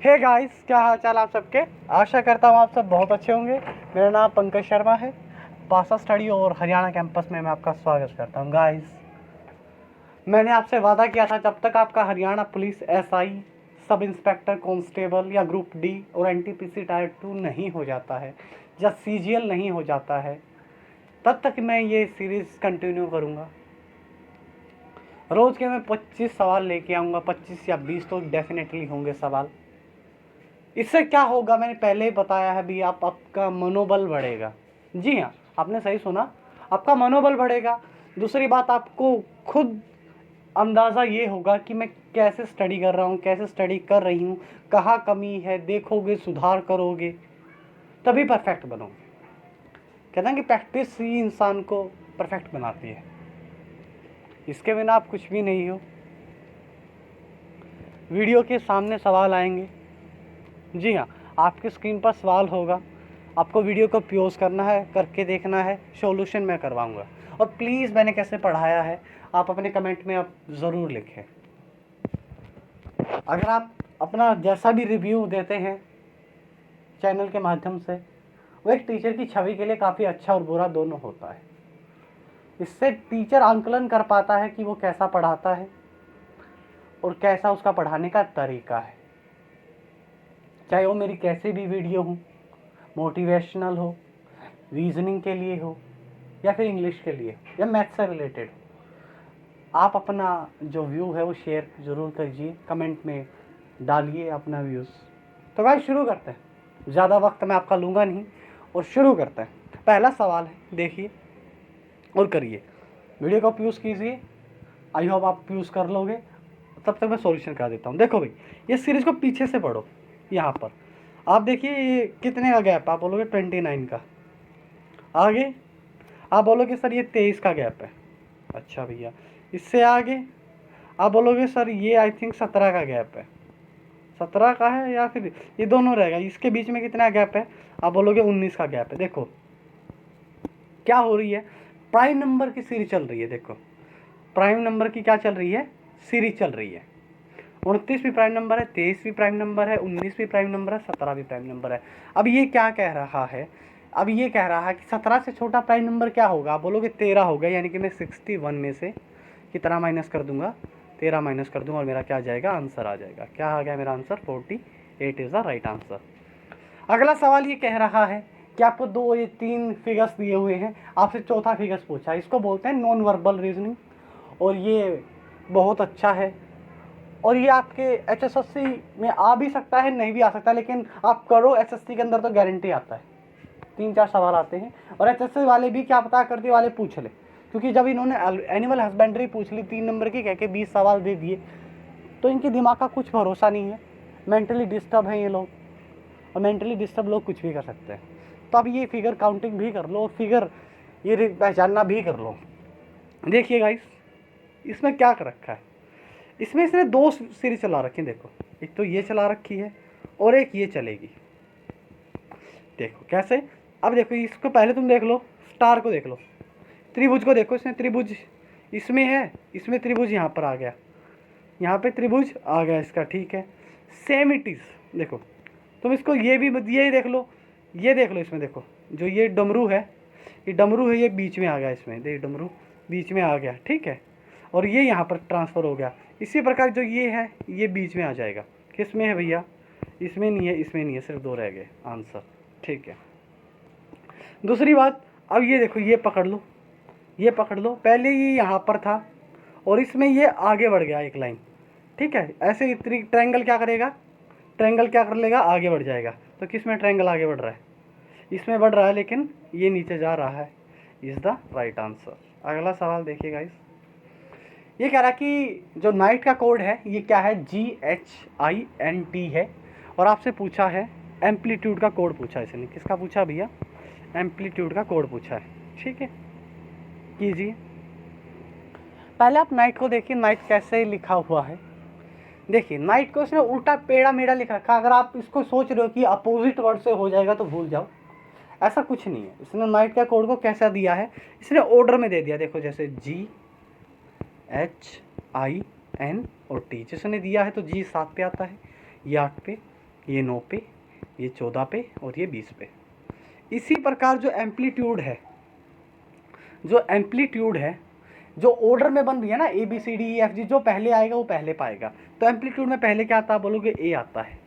Hey guys, क्या हाल चाल आप सबके। आशा करता हूँ आप सब बहुत अच्छे होंगे। मेरा नाम पंकज शर्मा है। पासा स्टडी और हरियाणा कैंपस में मैं आपका स्वागत करता हूँ। गाइस, मैंने आपसे वादा किया था जब तक आपका Haryana police SI, sub inspector, constable या ग्रुप डी और एनटीपीसी टायर 2 नहीं हो जाता है या सीजीएल नहीं हो जाता है, तब तक मैं ये सीरीज़ कंटिन्यू करूँगा। रोज़ के मैं 25 सवाल लेके आऊँगा। 25 या 20 तो डेफिनेटली होंगे सवाल। इससे क्या होगा मैंने पहले ही बताया है भी, आपका मनोबल बढ़ेगा। जी हाँ, आपने सही सुना, आपका मनोबल बढ़ेगा। दूसरी बात, आपको खुद अंदाज़ा ये होगा कि मैं कैसे स्टडी कर रहा हूँ, कैसे स्टडी कर रही हूँ, कहाँ कमी है, देखोगे, सुधार करोगे, तभी परफेक्ट बनोगे। कहते हैं कि प्रैक्टिस ही इंसान को परफेक्ट बनाती है। इसके बिना आप कुछ भी नहीं हो। वीडियो के सामने सवाल आएंगे। जी हाँ, आपकी स्क्रीन पर सवाल होगा, आपको वीडियो को पॉज करना है, करके देखना है, सॉल्यूशन मैं करवाऊंगा। और प्लीज़ मैंने कैसे पढ़ाया है आप अपने कमेंट में आप ज़रूर लिखें। अगर आप अपना जैसा भी रिव्यू देते हैं चैनल के माध्यम से, वो एक टीचर की छवि के लिए काफ़ी अच्छा और बुरा दोनों होता है। इससे टीचर आंकलन कर पाता है कि वो कैसा पढ़ाता है और कैसा उसका पढ़ाने का तरीका है। चाहे वो मेरी कैसे भी वीडियो हो, मोटिवेशनल हो, रीजनिंग के लिए हो, या फिर इंग्लिश के लिए या मैथ से रिलेटेड, आप अपना जो व्यू है वो शेयर ज़रूर कीजिए, कमेंट में डालिए अपना व्यूज़। तो भाई शुरू करते हैं, ज़्यादा वक्त मैं आपका लूँगा नहीं और शुरू करते हैं। पहला सवाल है, देखिए और करिए, वीडियो को यूज़ कीजिए। आई होप आप यूज़ कर लोगे। तब तक मैं सॉल्यूशन कर देता हूँ। देखो भाई, ये सीरीज़ को पीछे से पढ़ो। यहाँ पर आप देखिए ये कितने का गैप है, आप बोलोगे 29 का। आगे आप बोलोगे सर ये 23 का गैप है। अच्छा भैया, इससे आगे आप बोलोगे सर ये आई थिंक 17 का गैप है। 17 का है या फिर ये दोनों रहेगा, इसके बीच में कितना गैप है, आप बोलोगे 19 का गैप है। देखो क्या हो रही है, प्राइम नंबर की सीरीज चल रही है। देखो प्राइम नंबर की क्या चल रही है, सीरीज चल रही है। 29 भी प्राइम नंबर है, 23 भी प्राइम नंबर है, 19 भी प्राइम नंबर है, 17 भी प्राइम नंबर है। अब ये क्या कह रहा है, अब ये कह रहा है कि 17 से छोटा प्राइम नंबर क्या होगा, आप बोलोगे 13 होगा। यानी कि मैं 61 में से कितना माइनस कर दूंगा, 13 माइनस कर दूंगा और मेरा क्या आ जाएगा, आंसर आ जाएगा। क्या आ गया मेरा answer, 48 is the right answer. अगला सवाल ये कह रहा है कि आपको 2 या 3 फिगर्स दिए हुए हैं, आपसे चौथा फिगर्स पूछा है। इसको बोलते हैं नॉन वर्बल रीजनिंग, और ये बहुत अच्छा है। और ये आपके एचएसएससी में आ भी सकता है, नहीं भी आ सकता, लेकिन आप करो, एसएससी के अंदर तो गारंटी आता है। 3-4 सवाल आते हैं, और एचएससी वाले भी क्या पता करते वाले पूछ ले, क्योंकि जब इन्होंने एनिमल हस्बेंड्री पूछ ली 3 नंबर की कह के 20 सवाल दे दिए, तो इनके दिमाग का कुछ भरोसा नहीं है। मेंटली डिस्टर्ब हैं ये लोग, और मेंटली डिस्टर्ब लोग कुछ भी कर सकते हैं। तो अब ये फिगर काउंटिंग भी कर लो और फिगर ये पहचानना भी कर लो। देखिए गाइस, इसमें क्या कर रखा है, इसमें इसने 2 सीरीज चला रखी है। देखो, एक तो ये चला रखी है और एक ये चलेगी। देखो कैसे, अब देखो इसको पहले तुम देख लो, स्टार को देख लो, त्रिभुज को देखो। इसमें त्रिभुज इसमें है, इसमें त्रिभुज यहाँ पर आ गया, यहाँ पे त्रिभुज आ गया इसका, ठीक है। सेम इट इज़, देखो तुम इसको ये देख लो, ये देख लो। इसमें देखो जो ये डमरू है, ये डमरू है, ये बीच में आ गया। इसमें देख, डमरू बीच में आ गया, ठीक है, और ये यहाँ पर ट्रांसफ़र हो गया। इसी प्रकार जो ये है, ये बीच में आ जाएगा। किस में है भैया, इसमें नहीं है, इसमें नहीं है, सिर्फ 2 रह गए आंसर, ठीक है। दूसरी बात, अब ये देखो, ये पकड़ लो, ये पकड़ लो, पहले ये यहाँ पर था और इसमें ये आगे बढ़ गया एक लाइन, ठीक है। ऐसे ही ट्रायंगल क्या करेगा, ट्रायंगल क्या कर लेगा, आगे बढ़ जाएगा। तो किस में ट्रायंगल आगे बढ़ रहा है, इसमें बढ़ रहा है, लेकिन ये नीचे जा रहा है, इज़ द राइट आंसर। अगला सवाल देखिए गाइस, ये कह रहा है कि जो नाइट का कोड है ये क्या है, GHINT है। और आपसे पूछा है एम्पलीट्यूड का कोड पूछा है इसने। किसका पूछा भैया, एम्पलीट्यूड का कोड पूछा है, ठीक है। कीजिए, पहले आप नाइट को देखिए, नाइट कैसे लिखा हुआ है। देखिए नाइट को इसने उल्टा पेड़ा मेढ़ा लिख रखा। अगर आप इसको सोच रहे हो कि अपोजिट वर्ड से हो जाएगा तो भूल जाओ, ऐसा कुछ नहीं है। इसने नाइट का कोड को कैसा दिया है, इसने ऑर्डर में दे दिया। देखो जैसे GHIN और T जिसने दिया है, तो G 7 पे आता है, ये 8 पे, ये 9 पे, ये 14 पे और ये 20 पे। इसी प्रकार जो एम्पलीट्यूड है, जो ऑर्डर में बन रही है ना ABCDEFG, जो पहले आएगा वो पहले पाएगा। तो एम्पलीट्यूड में पहले क्या आता है, बोलोगे ए आता है,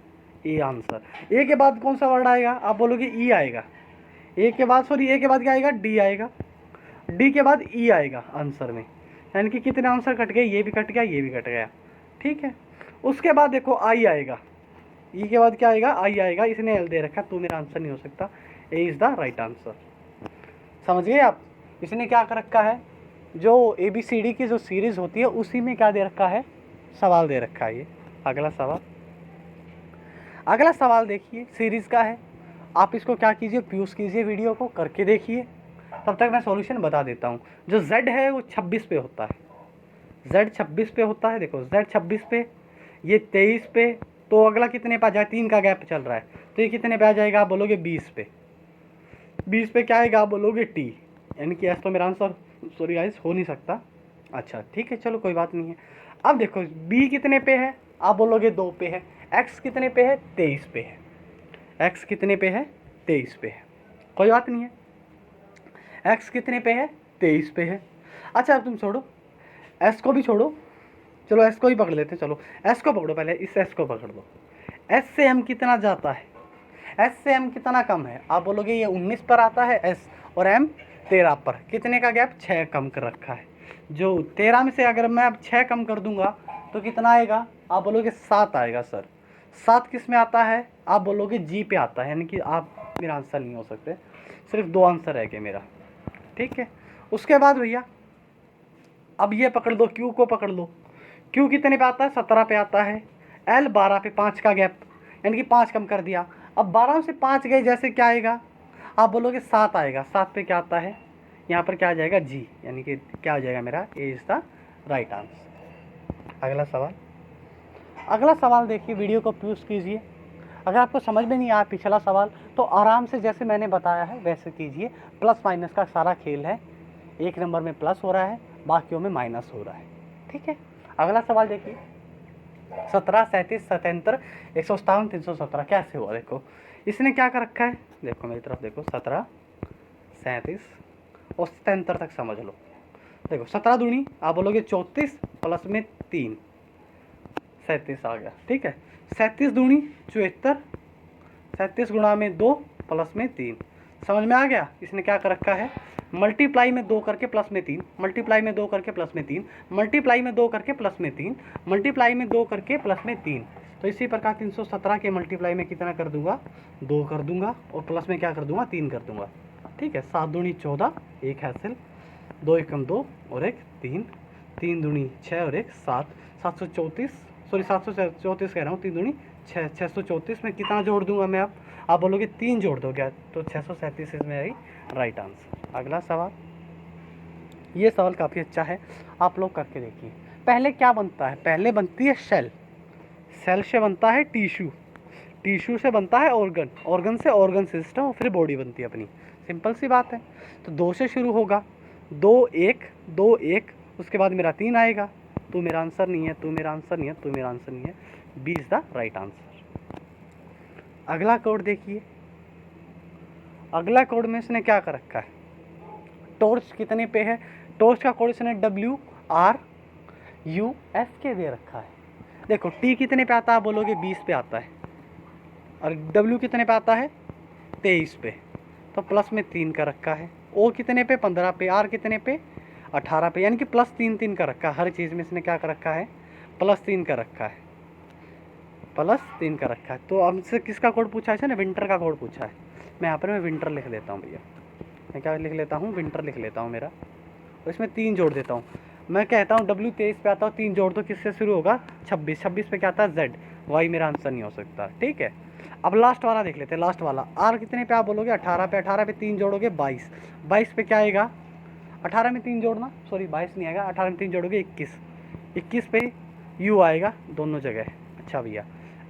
ए आंसर। ए के बाद कौन सा वर्ड आएगा, आप बोलोगे ई आएगा। ए के बाद क्या आएगा, डी आएगा। डी के बाद ई आएगा आंसर में। यानी कि कितने आंसर कट गए, ये भी कट गया, ये भी कट गया, ठीक है। उसके बाद देखो आई आएगा, ई के बाद क्या आएगा, आई आएगा। इसने एल दे रखा, तो मेरा आंसर नहीं हो सकता। A is the right answer. समझ गए आप। इसने क्या कर रखा है, जो ABCD की जो सीरीज़ होती है उसी में क्या दे रखा है, सवाल दे रखा है। ये अगला सवाल देखिए, सीरीज़ का है। आप इसको क्या कीजिए, प्यूज कीजिए, वीडियो को करके देखिए। तब तक मैं सॉल्यूशन बता देता हूँ। जो Z है वो 26 पे होता है, Z 26 पे होता है। देखो Z 26 पे, ये 23 पे, तो अगला कितने पे आ जाएगा, 3 का गैप चल रहा है, तो ये कितने पे आ जाएगा, आप बोलोगे 20 पे। 20 पे क्या आएगा, आप बोलोगे T, यानी कि एस तो मेरा आंसर सॉरी गाइस हो नहीं सकता। अच्छा ठीक है, चलो कोई बात नहीं है। अब देखो B कितने पे है, आप बोलोगे 2 पे है। X कितने पे है, 23 पे है। X कितने पे है, 23 पे है, कोई बात नहीं है। X कितने पे है, 23 पे है। अच्छा अब तुम छोड़ो, S को भी छोड़ो, चलो S को ही पकड़ लेते हैं। चलो S को पकड़ो, पहले इस S को पकड़ लो। S से M कितना जाता है, S से M कितना कम है, आप बोलोगे ये 19 पर आता है S, और M 13 पर। कितने का गैप, 6 कम कर रखा है। जो 13 में से अगर मैं अब 6 कम कर दूंगा तो कितना आएगा, आप बोलोगे 7 आएगा। सर 7 किस में आता है, आप बोलोगे G पे आता है। यानी कि आप मेरा आंसर नहीं हो सकते, सिर्फ 2 आंसर रह गए मेरा, ठीक है। उसके बाद भैया अब ये पकड़ दो, Q को पकड़ लो। Q कितने पे आता है, 17 पे आता है। L 12 पे, 5 का गैप, यानी कि 5 कम कर दिया। अब 12 से 5 गए, जैसे क्या आएगा, आप बोलोगे 7 आएगा। 7 पे क्या आता है, यहाँ पर क्या आ जाएगा, G, यानी कि क्या आ जाएगा मेरा, A is the right answer. अगला सवाल देखिए, वीडियो को प्यूज कीजिए। अगर आपको समझ में नहीं आया पिछला सवाल, तो आराम से जैसे मैंने बताया है वैसे कीजिए। प्लस माइनस का सारा खेल है, एक नंबर में प्लस हो रहा है, बाकियों में माइनस हो रहा है, ठीक है। अगला सवाल देखिए, 17, 37, 77, 157, 317 कैसे हुआ। देखो इसने क्या कर रखा है, देखो मेरी तरफ देखो, 17, 37 और 77 तक समझ लो। देखो 17 दूनी आप बोलोगे 34 प्लस में 3, 37 आ गया, ठीक है। 37 दूनी 74, 37 गुणा में 2 प्लस में 3, समझ में आ गया। इसने क्या कर रखा है, मल्टीप्लाई में 2 करके प्लस में 3, मल्टीप्लाई में 2 करके प्लस में 3, मल्टीप्लाई में 2 करके प्लस में 3, मल्टीप्लाई में 2 करके प्लस में 3। तो इसी प्रकार 317 के मल्टीप्लाई में कितना कर दूंगा, 2 कर दूंगा, और प्लस में क्या कर दूंगा, 3 कर दूंगा, ठीक है। 7 दूनी 14, 1 हासिल, 2 एकम 2 और 1 3, 3 दूनी 6 और 1 7, 734, सॉरी 734 कह रहा हूँ, 3 दूनी 6, 634 में कितना जोड़ दूंगा मैं, आप बोलोगे 3 जोड़ दोगे, तो 637 इसमें आई राइट आंसर। अगला सवाल, ये सवाल काफ़ी अच्छा है, आप लोग करके देखिए। पहले क्या बनता है, पहले बनती है सेल, सेल से बनता है टिश्यू, टिश्यू से बनता है ऑर्गन, ऑर्गन से ऑर्गन सिस्टम, और फिर बॉडी बनती है अपनी। सिंपल सी बात है। तो 2 से शुरू होगा, 2 1 2 1, उसके बाद मेरा 3 आएगा। तो मेरा आंसर नहीं है, तो मेरा आंसर नहीं है, तो मेरा आंसर नहीं है, B is the right answer. अगला कोड देखिए, अगला कोड में इसने क्या कर रखा है, टॉर्च कितने पे है, टॉर्च का कोड इसने WRUSK दे रखा है। देखो T कितने पे आता है, बोलोगे 20 पे आता है, और W कितने पे आता है, 23 पे, तो प्लस में 3 का रखा है। O कितने पे, 15 पे, R कितने पे, 18 पे, यानी कि प्लस 3 3 का रखा है। हर चीज़ में इसने क्या कर रखा है, प्लस 3 का रखा है, प्लस 3 का रखा है। तो हमसे किसका कोड पूछा है, इसने विंटर का कोड पूछा है। मैं यहाँ पर मैं विंटर लिख लेता हूँ भैया, मैं क्या लिख लेता हूँ, विंटर लिख लेता हूँ मेरा, और इसमें 3 जोड़ देता हूँ। मैं कहता हूँ W 23 पे आता हूँ, 3 जोड़ दो, किससे शुरू होगा, 26, 26 पे क्या आता है, Z, Y मेरा आंसर नहीं हो सकता, ठीक है। अब लास्ट वाला देख लेते हैं, लास्ट वाला R कितने पे, आप बोलोगे 18 पे, 18 पे 3 जोड़ोगे 22, 22 पे क्या आएगा, 18 में 3 जोड़ना, सॉरी 22 नहीं आएगा, 18 में 3 जोड़ोगे 21, 21 पे U आएगा दोनों जगह। अच्छा भैया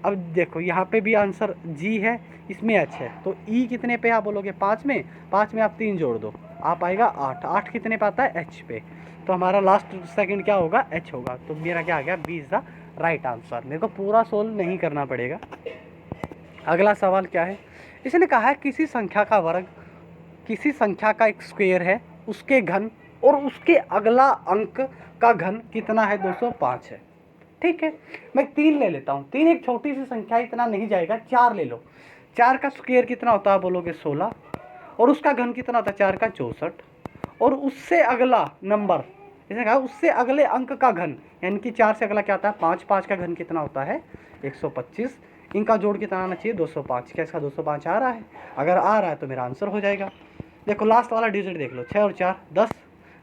अब देखो यहाँ पे भी आंसर G है, इसमें H है, तो E कितने पे आप बोलोगे 5 में, 5 में आप 3 जोड़ दो, आप आएगा 8, 8 कितने पे आता है, H पे, तो हमारा लास्ट सेकंड क्या होगा, H होगा। तो मेरा क्या आ गया, B is the right answer. मेरे को पूरा सोल्व नहीं करना पड़ेगा, अगला सवाल क्या है, इसने कहा है किसी संख्या का वर्ग किसी संख्या का एक स्क्वायर है, उसके घन और उसके अगला अंक का घन कितना है, 205 है। ठीक है, मैं 3 ले लेता हूँ। 3 एक छोटी सी संख्या, इतना नहीं जाएगा। 4 ले लो। 4 का स्क्वायर कितना होता है बोलोगे, 16, और उसका घन कितना होता है, 4 का 64, और उससे अगला नंबर, इसने कहा उससे अगले अंक का घन, यानी कि 4 से अगला क्या आता है, 5, 5 का घन कितना होता है, 125, इनका जोड़ कितना आना चाहिए, 205। क्या इसका 205 आ रहा है? अगर आ रहा है तो मेरा आंसर हो जाएगा। देखो लास्ट वाला डिजिट देख लो, 6 और 4 10,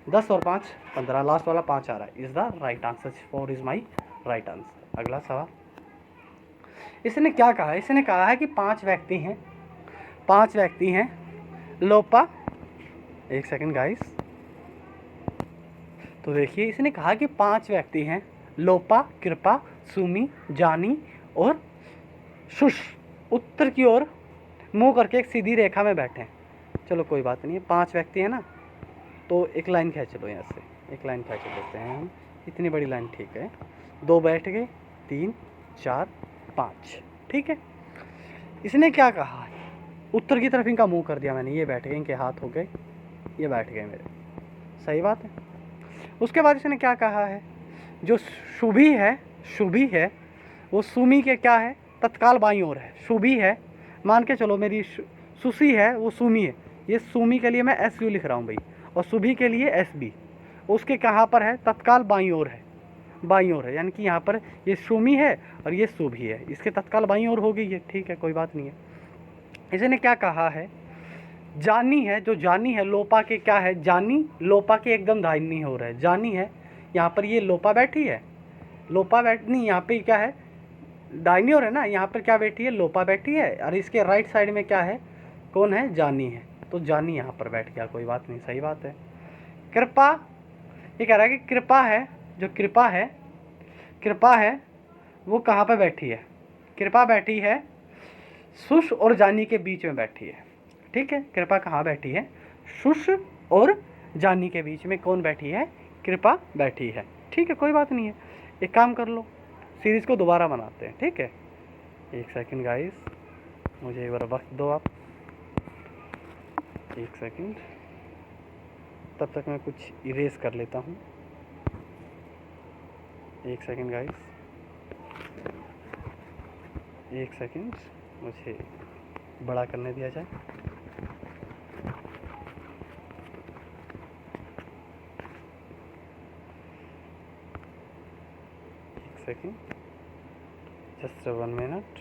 10 और 5 15, लास्ट वाला 5 आ रहा है। Is the right answer, 4 is my right answer. अगला सवाल, इसने क्या कहा है, इसने कहा है कि 5 व्यक्ति हैं, 5 व्यक्ति हैं, लोपा, एक सेकंड गाइस, तो देखिए इसने कहा कि 5 व्यक्ति हैं, लोपा, कृपा, सुमी, जानी और शुश उत्तर की ओर मुंह करके एक सीधी रेखा में बैठे हैं। चलो कोई बात नहीं है, 5 व्यक्ति है ना, तो एक लाइन खींच लो, यहाँ से एक लाइन खींच लेते हैं हम, इतनी बड़ी लाइन, ठीक है। 2 बैठ गए, 3 4 5, ठीक है। इसने क्या कहा है, उत्तर की तरफ इनका मुंह कर दिया मैंने, ये बैठ गए, इनके हाथ हो गए, ये बैठ गए मेरे, सही बात है। उसके बाद इसने क्या कहा है, जो शुभी है, शुभी है वो सुमी के क्या है, तत्काल बाईं ओर है। शुभी है, मान के चलो मेरी सुशी है वो सुमी है, ये सुमी के लिए मैं एस यू लिख रहा हूँ भाई, और शुभी के लिए एस बी, उसके कहाँ पर है, तत्काल बाईं ओर है, बाईं ओर है, यानी कि यहाँ पर ये सुमी है और ये शुभी है, इसके तत्काल बाईं ओर होगी ये, ठीक है, कोई बात नहीं है। इसने क्या कहा है, जानी है, जो जानी है लोपा के क्या है, जानी लोपा के एकदम दाहिनी हो रहा है, जानी है, यहाँ पर ये लोपा बैठी है, लोपा बैठनी, यहाँ पे क्या है, दाहिनी ओर है ना, यहाँ पर क्या बैठी है, लोपा बैठी है, और इसके राइट साइड में क्या है, कौन है, जानी है, तो जानी यहाँ पर बैठ गया, कोई बात नहीं, सही बात है। कृपा, ये कह रहा है कि कृपा है, जो कृपा है, कृपा है वो कहाँ पर बैठी है, कृपा बैठी है शुश और जानी के बीच में बैठी है, ठीक है। कृपा कहाँ बैठी है, शुश और जानी के बीच में कौन बैठी है, कृपा बैठी है, ठीक है, कोई बात नहीं है। एक काम कर लो, सीरीज़ को दोबारा बनाते हैं, ठीक है। एक सेकंड गाइस, मुझे एक बार वक्त दो आप, एक सेकंड, तब तक मैं कुछ इरेज कर लेता हूँ। एक सेकंड गाइस, एक सेकंड, मुझे बड़ा करने दिया जाए। एक सेकंड, जस्ट 1 मिनट।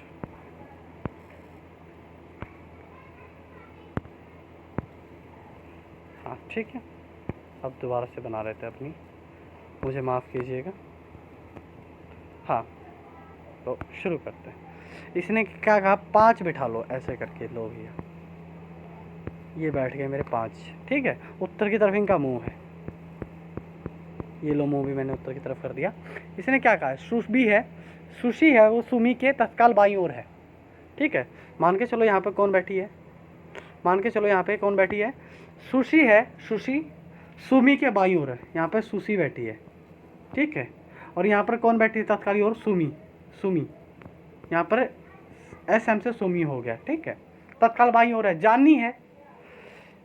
हाँ ठीक है, अब दोबारा से बना रहे थे अपनी, मुझे माफ़ कीजिएगा। हाँ, तो शुरू करते हैं। इसने क्या कहा, 5 बिठा लो, ऐसे करके लो भैया, ये बैठ गए मेरे 5, ठीक है। उत्तर की तरफ इनका मुंह है, ये लो मुंह भी मैंने उत्तर की तरफ कर दिया। इसने क्या कहा, सुशी है, सुशी है वो सुमी के तत्काल बाईं ओर है, ठीक है। मान के चलो यहाँ पे कौन बैठी है, मान के चलो यहाँ पे कौन बैठी है, सुशी है, सुशी सुमी के बाईं ओर है, यहाँ पे सुशी बैठी है, ठीक है। और यहाँ पर कौन बैठी है तत्काल ओर, सुमी, सुमी, यहाँ पर एस एम से सुमी हो गया, ठीक है। तत्काल बाईं ओर है, जानी है,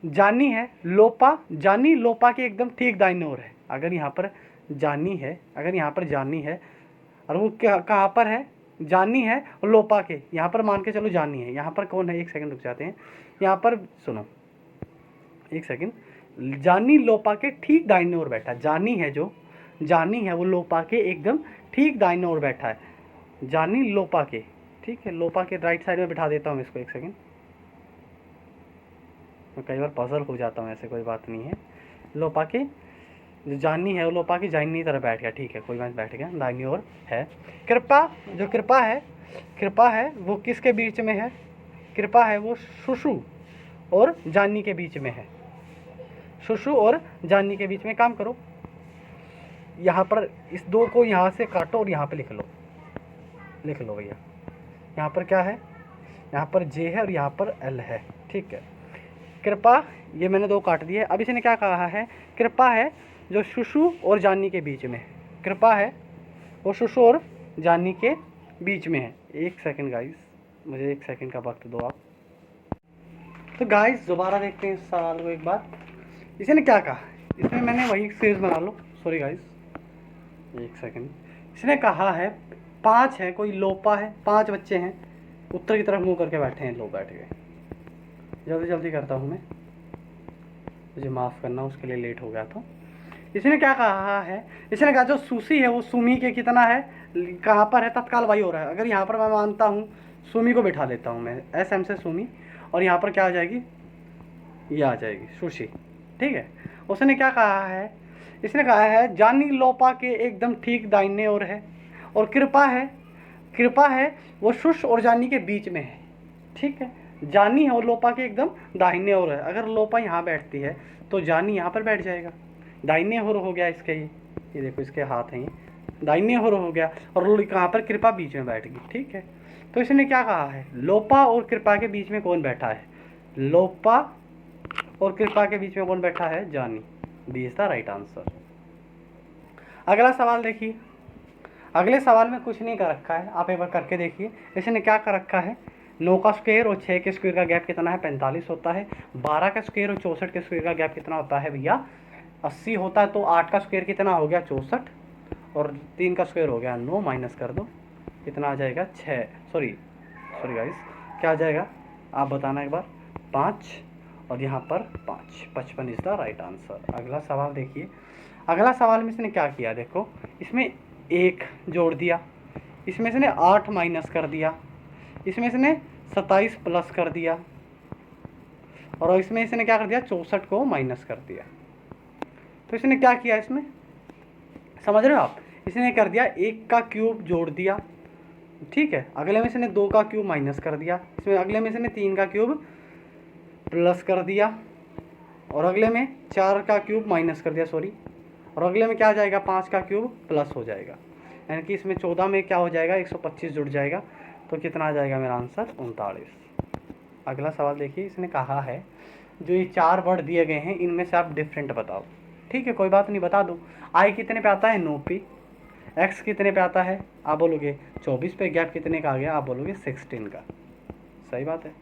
जानी है लोपा, जानी लोपा के एकदम ठीक दाहिने ओर है। अगर यहाँ पर जानी है, अगर यहाँ पर जानी है और वो कहाँ पर है, जानी है और लोपा के, यहाँ पर मान के चलो जानी है, यहाँ पर कौन है, एक सेकंड रुक जाते हैं, यहाँ पर सुनो एक सेकंड, जानी लोपा के ठीक दाहिने ओर बैठा है, जानी है, जो जानी है वो लोपा के एकदम ठीक दाहिने ओर बैठा है, जानी लोपा के, ठीक है। लोपा के राइट साइड में बिठा देता हूँ इसको, एक सेकंड, मैं कई बार पजल हो जाता हूँ, ऐसे कोई बात नहीं है। लोपा के जो जानी है वो लोपा की दाहिनी तरफ बैठ गया, ठीक है, कोई बात, बैठ गया, दाहिनी ओर है। कृपा, जो कृपा है, कृपा है वो किसके बीच में है, कृपा है वो सुशु और जानी के बीच में है, सुशु और जानी के बीच में। काम करो, यहाँ पर इस 2 को यहाँ से काटो और यहाँ पे लिख लो, लिख लो भैया, यहाँ पर क्या है, यहाँ पर जे है और यहाँ पर एल है, ठीक है। कृपा, ये मैंने 2 काट दिए। अब इसने क्या कहा है, कृपा है जो सुशु और जानी के बीच में है, कृपा है वो सुशु और जानी के बीच में है। एक सेकंड गाइस, मुझे 1 सेकंड का वक्त दो आप। तो गाइस दोबारा देखते हैं इस सवाल को एक बार। इसने क्या कहा, इसमें मैंने वही सीरीज बना लो, सॉरी गाइस 1 सेकंड। इसने कहा है 5 है, कोई लोपा है, 5 बच्चे हैं, उत्तर की तरफ मुंह करके बैठे हैं, लोग बैठ गए। जल्दी जल्दी करता हूँ मैं, मुझे माफ़ करना उसके लिए लेट हो गया था। इसने क्या कहा है, इसने कहा जो सुशी है वो सुमी के कितना है, कहाँ पर है, तत्काल वही हो रहा है। अगर यहाँ पर मैं मानता हूँ सुमी को बिठा देता हूँ मैं, एस एम से सुमी, और यहाँ पर क्या आ जाएगी, ये आ जाएगी सुशी, ठीक है। उसने क्या कहा है, इसने कहा है जानी लोपा के एकदम ठीक दाहिने ओर है, और कृपा है वो शुश और जानी के बीच में है, ठीक है। जानी है और लोपा के एकदम दाहिने ओर है। अगर लोपा यहाँ बैठती है तो जानी यहाँ पर बैठ जाएगा, दाहिने ओर हो गया इसके, ये देखो इसके हाथ हैं, ये दाहिने ओर हो गया, और कहाँ पर कृपा बीच में बैठ गई, ठीक है। तो इसने क्या कहा है, लोपा और कृपा के बीच में कौन बैठा है, लोपा और कृपा के बीच में कौन बैठा है, जानी। B is the right answer. अगला सवाल देखिए, अगले सवाल में कुछ नहीं कर रखा है, आप एक बार करके देखिए। इसने क्या कर रखा है, 9 का स्क्वायर और 6 के स्क्वायर का गैप कितना है, 45 होता है। 12 का स्क्वायर और 64 के स्क्वायर का गैप कितना होता है भैया, 80 होता है। तो 8 का स्क्वायर कितना हो गया, 64, और 3 का स्क्वायर हो गया 9, माइनस कर दो, कितना आ जाएगा 6, सॉरी गाइस क्या आ जाएगा, आप बताना एक बार, 5, और यहाँ पर 5, 55 इज द राइट आंसर। अगला सवाल देखिए, अगला सवाल में इसने क्या किया, देखो इसमें 1 जोड़ दिया, इसमें इसने 8 माइनस कर दिया, इसमें इसने 27 प्लस कर दिया, और इसमें इसने क्या कर दिया, 64 को माइनस कर दिया। तो इसने क्या किया, इसमें समझ रहे हो आप, इसने कर दिया 1 का क्यूब जोड़ दिया, ठीक है। अगले में इसने 2 का क्यूब माइनस कर दिया, इसमें अगले में इसने 3 का क्यूब प्लस कर दिया, और अगले में 4 का क्यूब माइनस कर दिया, सॉरी, और अगले में क्या आ जाएगा, 5 का क्यूब प्लस हो जाएगा, यानी कि इसमें 14 में क्या हो जाएगा, 125 जुड़ जाएगा। तो कितना आ जाएगा मेरा आंसर, 39। अगला सवाल देखिए, इसने कहा है जो ये 4 वर्ड दिए गए हैं इनमें से आप डिफरेंट बताओ, ठीक है, कोई बात नहीं, बता दो। आई कितने पे आता है, 9 पे। एक्स कितने पे आता है, आप बोलोगे 24 पे, गैप कितने का आ गया, आप बोलोगे 16 का, सही बात है।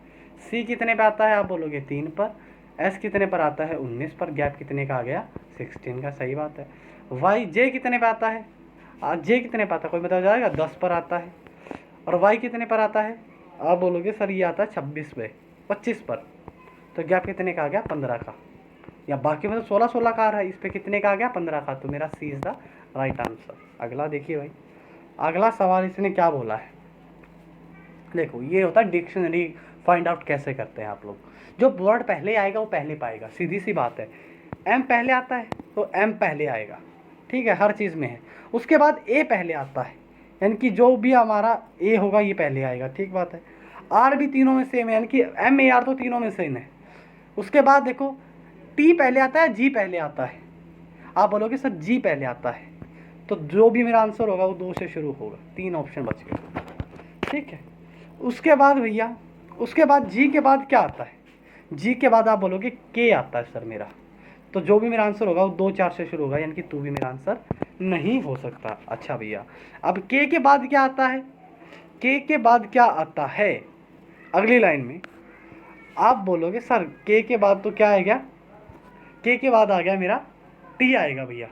सी कितने पे आता है, आप बोलोगे 3 पर। एस कितने पर आता है, 19 पर, गैप कितने का आ गया, 16 का, सही बात है। वाई जे कितने पे आता है, जे कितने पे आता है, कोई बता जाएगा, 10 पर आता है। और वाई कितने पर आता है, आप बोलोगे सर ये आता है 26 पे, 25 पर, तो गैप कितने का आ गया, 15 का, या बाकी मतलब 16 का आ रहा है, इस पे कितने का आ गया, 15 का। तो मेरा सी इज द राइट आंसर। अगला देखिए भाई, अगला सवाल इसने क्या बोला है, देखो ये होता है डिक्शनरी फाइंड आउट कैसे करते हैं आप लोग। जो वर्ड पहले आएगा वो पहले पाएगा, सीधी सी बात है। एम पहले आता है तो एम पहले आएगा, ठीक है, हर चीज़ में है। उसके बाद ए पहले आता है, यानी कि जो भी हमारा ए होगा ये पहले आएगा, ठीक बात है। आर भी तीनों में सेम है, यानी कि एम ए आर तो तीनों में सेम है। उसके बाद देखो टी पहले आता है, जी पहले आता है, आप बोलोगे सर जी पहले आता है, तो जो भी मेरा आंसर होगा वो 2 से शुरू होगा, 3 ऑप्शन बच गए, ठीक है। उसके बाद भैया, उसके बाद जी के बाद क्या आता है, जी के बाद आप बोलोगे के आता है सर मेरा, तो जो भी मेरा आंसर होगा वो 2 4 से शुरू होगा, यानी कि तू भी मेरा आंसर नहीं हो सकता। अच्छा भैया, अब के बाद क्या आता है, के बाद क्या आता है, अगली लाइन में आप बोलोगे सर के बाद तो क्या आएगा, के बाद आ गया मेरा टी आएगा भैया,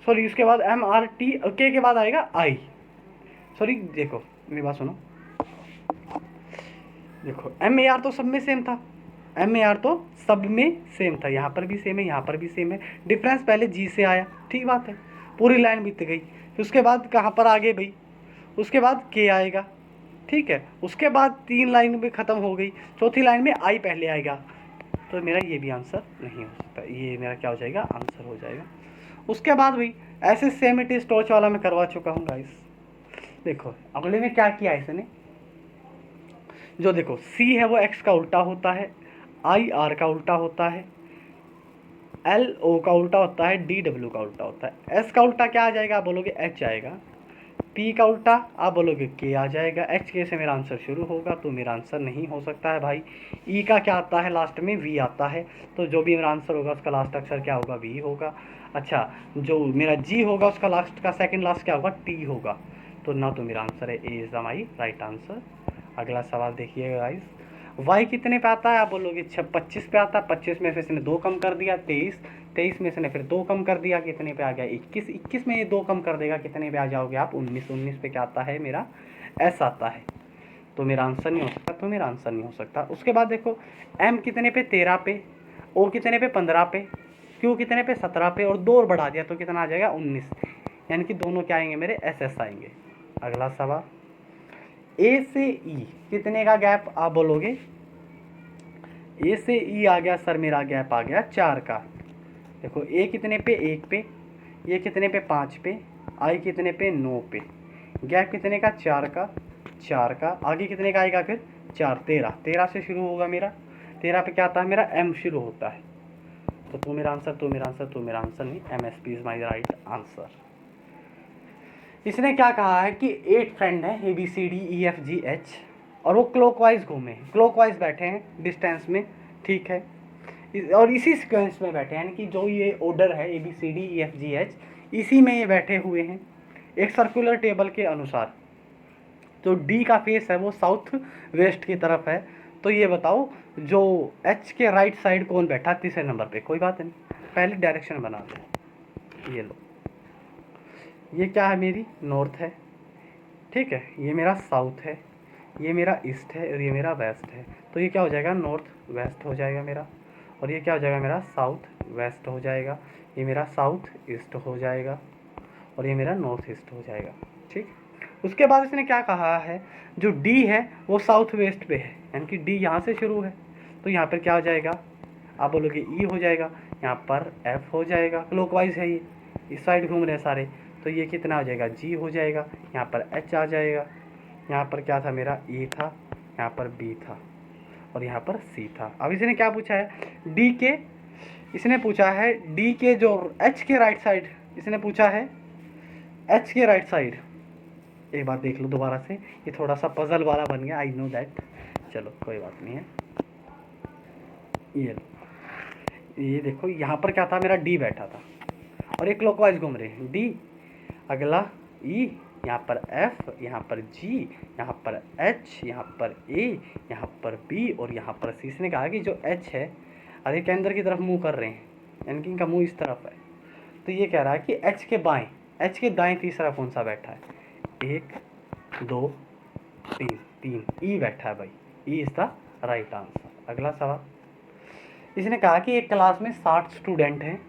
सॉरी उसके बाद एम आर टी, के बाद आएगा आई, सॉरी देखो मेरी बात सुनो, देखो एम ए आर तो सब में सेम था, एम ए आर तो सब में सेम था, यहाँ पर भी सेम है, यहाँ पर भी सेम है, डिफरेंस पहले जी से आया, ठीक बात है, पूरी लाइन बीत गई। फिर उसके बाद कहाँ पर आ गए भाई, उसके बाद के आएगा, ठीक है, उसके बाद 3 लाइन भी ख़त्म हो गई, चौथी लाइन में आई पहले आएगा, तो मेरा ये भी आंसर नहीं हो सकता, ये मेरा क्या हो जाएगा, आंसर हो जाएगा। उसके बाद भाई ऐसे सेम इट इज टॉर्च वाला मैं करवा चुका हूँ गाइस। देखो अगले में क्या किया इसने, जो देखो सी है वो एक्स का उल्टा होता है, आई आर का उल्टा होता है, एल ओ का उल्टा होता है, डी डब्ल्यू का उल्टा होता है। एस का उल्टा क्या आ जाएगा, आप बोलोगे एच आएगा। पी का उल्टा आप बोलोगे के आ जाएगा। एच के से मेरा आंसर शुरू होगा, तो मेरा आंसर नहीं हो सकता है भाई। ई का क्या आता है, लास्ट में वी आता है, तो जो भी मेरा आंसर होगा उसका लास्ट अक्षर क्या होगा, वी होगा। अच्छा, जो मेरा जी होगा उसका लास्ट का सेकंड लास्ट क्या होगा, टी होगा। तो ना तो मेरा आंसर है A is the my right answer. अगला सवाल देखिएगा गाइस, y कितने पे आता है? आप बोलोगे 25 पे आता है। 25 में से इसने 2 कम कर दिया 23, 23 में इसने फिर 2 कम कर दिया, कितने पे आ गया 21, 21 में ये 2 कम कर देगा, कितने पे आ जाओगे आप 19, 19 पे क्या आता है मेरा s आता है। तो मेरा आंसर नहीं हो सकता, तो मेरा आंसर नहीं हो सकता। उसके बाद देखो m कितने पे 13 पे, o कितने पे 15 पे, q कितने पे 17 पे, और 2 और बढ़ा दिया तो कितना आ जाएगा 19, यानी कि दोनों क्या आएंगे मेरे SS आएंगे। अगला सवाल, ए से ई कितने का गैप? आप बोलोगे ए से ई आ गया सर, मेरा गैप आ गया 4 का। देखो ए कितने पे 1 पे, ये कितने पे 5 पे, आई कितने पे 9 पे, गैप कितने का 4 का, 4 का। आगे कितने का आएगा फिर 4, 13, 13 से शुरू होगा मेरा, 13 पे क्या आता है मेरा एम शुरू होता है। तो मेरा आंसर, तो मेरा आंसर, तो मेरा आंसर नहीं, MSP is my right answer. इसने क्या कहा है कि 8 फ्रेंड है ABCDEFGH, और वो क्लॉकवाइज घूमे, क्लॉकवाइज बैठे हैं डिस्टेंस में, ठीक है, और इसी सीक्वेंस में बैठे हैं, यानी कि जो ये ऑर्डर है ABCDEFGH, इसी में ये बैठे हुए हैं एक सर्कुलर टेबल के अनुसार। जो डी का फेस है वो साउथ वेस्ट की तरफ है। तो ये बताओ जो एच के राइट साइड कौन बैठा तीसरे नंबर पे? कोई बात नहीं, पहले डायरेक्शन बना दो। ये लो, ये क्या है मेरी नॉर्थ है, ठीक है, ये मेरा साउथ है, ये मेरा ईस्ट है, और ये मेरा वेस्ट है। तो ये क्या हो जाएगा नॉर्थ वेस्ट हो जाएगा मेरा, और ये क्या हो जाएगा मेरा साउथ वेस्ट हो जाएगा, ये मेरा साउथ ईस्ट हो जाएगा, और ये मेरा नॉर्थ ईस्ट हो जाएगा, ठीक। उसके बाद इसने क्या कहा है, जो डी है वो साउथ वेस्ट पे है, यानी कि डी यहाँ से शुरू है, तो यहाँ पर क्या हो जाएगा? आप बोलोगे ई हो जाएगा, यहाँ पर एफ हो जाएगा, क्लॉकवाइज है ये, इस साइड घूम रहे हैं सारे, तो ये कितना हो जाएगा जी हो जाएगा, यहाँ पर एच आ जाएगा, यहाँ पर क्या था मेरा ए था, यहाँ पर बी था, और यहाँ पर सी था। अब इसने क्या पूछा है डी के, इसने पूछा है डी के जो एच के राइट साइड, इसने पूछा है एच के राइट साइड। एक बात देख लो दोबारा से, ये थोड़ा सा पजल वाला बन गया, आई नो दैट, चलो कोई बात नहीं है। ये लो, ये देखो यहाँ पर क्या था मेरा डी बैठा था, और एक क्लॉकवाइज घूम रहे हैं, डी, अगला ई, यहाँ पर एफ, यहाँ पर जी, यहाँ पर एच, यहाँ पर ए, यहाँ पर बी, और यहाँ पर सी। इसने कहा कि जो एच है अरे के अंदर की तरफ मुंह कर रहे हैं, यानी कि इनका मुंह इस तरफ है, तो ये कह रहा है कि एच के बाएं, एच के दाएं तीसरा कौन सा बैठा है? 1 2 3, 3 ई बैठा है भाई, E is the right answer. अगला सवाल, इसने कहा कि एक क्लास में 60 स्टूडेंट हैं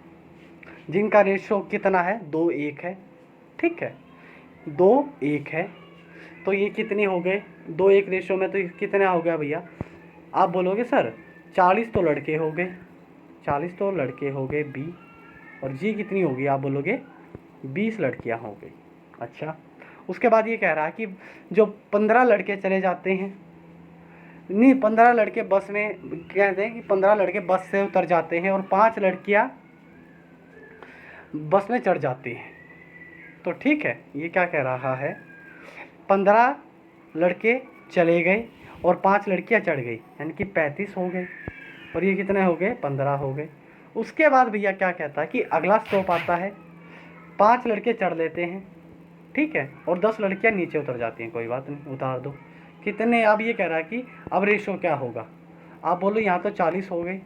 जिनका रेशो कितना है? 2:1 है, ठीक है, 2:1 है, तो ये कितने हो गए 2:1 रेशो में? तो कितना हो गया भैया? आप बोलोगे सर 40 तो लड़के हो गए, 40 तो लड़के हो गए बी, और जी कितनी होगी? आप बोलोगे 20 लड़कियां हो गई। अच्छा, उसके बाद ये कह रहा है कि जो 15 लड़के चले जाते हैं, नहीं 15 लड़के बस में, कहते हैं कि 15 लड़के बस से उतर जाते हैं और 5 लड़कियां बस में चढ़ जाती हैं, तो ठीक है, ये क्या कह रहा है 15 लड़के चले गए और 5 लड़कियां चढ़ गई, यानी कि 35 हो गए, और ये कितने हो गए? 15 हो गए। उसके बाद भैया क्या कहता है कि अगला स्टॉप आता है, 5 लड़के चढ़ लेते हैं, ठीक है, और 10 लड़कियां नीचे उतर जाती हैं, कोई बात नहीं उतार दो, कितने? अब ये कह रहा है कि अब रेशो क्या होगा? आप बोलो यहाँ तो 40 हो गए,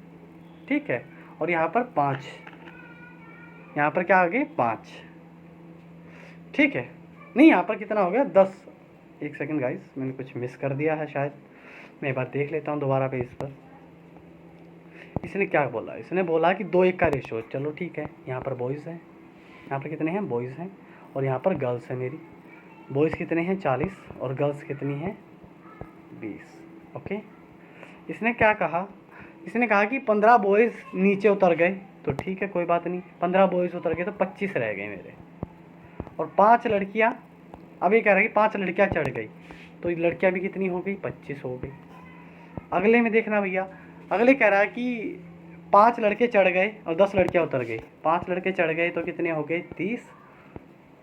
ठीक है, और यहाँ पर 5, यहाँ पर क्या आ गए 5, ठीक है, नहीं यहाँ पर कितना हो गया 10। एक सेकंड गाइस, मैंने कुछ मिस कर दिया है शायद, मैं एक बार देख लेता हूँ दोबारा पे इस पर। इसने क्या बोला? इसने बोला कि 2:1 का रेशो, चलो ठीक है, यहाँ पर बॉयज़ हैं, यहाँ पर कितने हैं? बॉयज़ हैं, और यहाँ पर गर्ल्स है मेरी, बॉयज़ कितने हैं? 40, और गर्ल्स कितनी हैं? 20, ओके। इसने क्या कहा? इसने कहा कि 15 बॉयज़ नीचे उतर गए, तो ठीक है कोई बात नहीं, 15 बॉयज़ उतर गए तो 25 रह गए मेरे, और 5 लड़कियां, अब ये कह रहा है कि 5 लड़कियां चढ़ गई, तो लड़कियां भी कितनी हो गई? 25 हो गई। अगले में देखना भैया, अगले कह रहा है कि 5 लड़के चढ़ गए और 10 लड़कियां उतर गई, 5 लड़के चढ़ गए तो कितने हो गए? 30,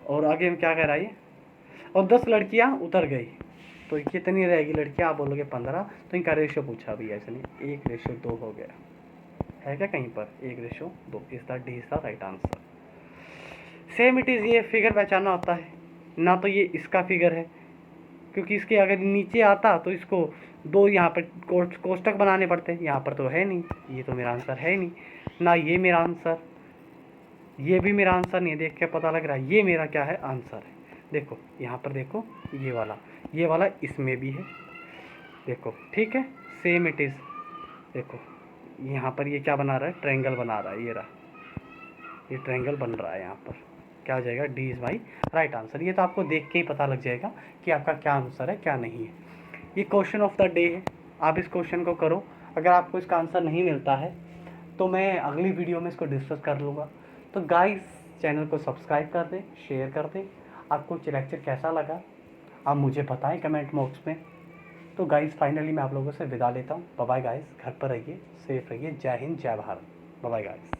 और आगे में क्या कह रहा है, और 10 लड़कियां उतर गई, तो कितनी रहेगी लड़कियां? आप बोलोगे 15, तो इनका रेशो पूछा भैया इसने, 1:2 हो गया है क्या कहीं पर? 1:2 is the D is the right answer. Same it is, ये फिगर पहचानना होता है ना, तो ये इसका फिगर है, क्योंकि इसके अगर नीचे आता तो इसको दो यहाँ पर कोष्टक बनाने पड़ते, यहाँ पर तो है नहीं, ये तो मेरा आंसर है नहीं ना, ये मेरा आंसर, ये भी मेरा आंसर नहीं है। देख के पता लग रहा है ये मेरा क्या है, आंसर है। देखो यहाँ पर देखो, ये वाला इसमें भी है, देखो ठीक है, सेम इट इज़। देखो यहाँ पर ये क्या बना रहा है, ट्रायंगल बना रहा है, ये रहा, ये ट्रायंगल बन रहा है। यहाँ पर क्या हो जाएगा, D is my right answer. ये तो आपको देख के ही पता लग जाएगा कि आपका क्या आंसर है क्या नहीं है। ये क्वेश्चन ऑफ द डे है, आप इस क्वेश्चन को करो। अगर आपको इसका आंसर नहीं मिलता है तो मैं अगली वीडियो में इसको डिस्कस कर लूँगा। तो गाइस चैनल को सब्सक्राइब कर दें, शेयर कर दें। आपको लेक्चर कैसा लगा आप मुझे बताएं कमेंट बॉक्स में। तो गाइस फाइनली मैं आप लोगों से विदा लेता हूँ। बाय बाय गाइस, घर पर रहिए, सेफ रहिए। जय हिंद, जय भारत। Bye bye guys.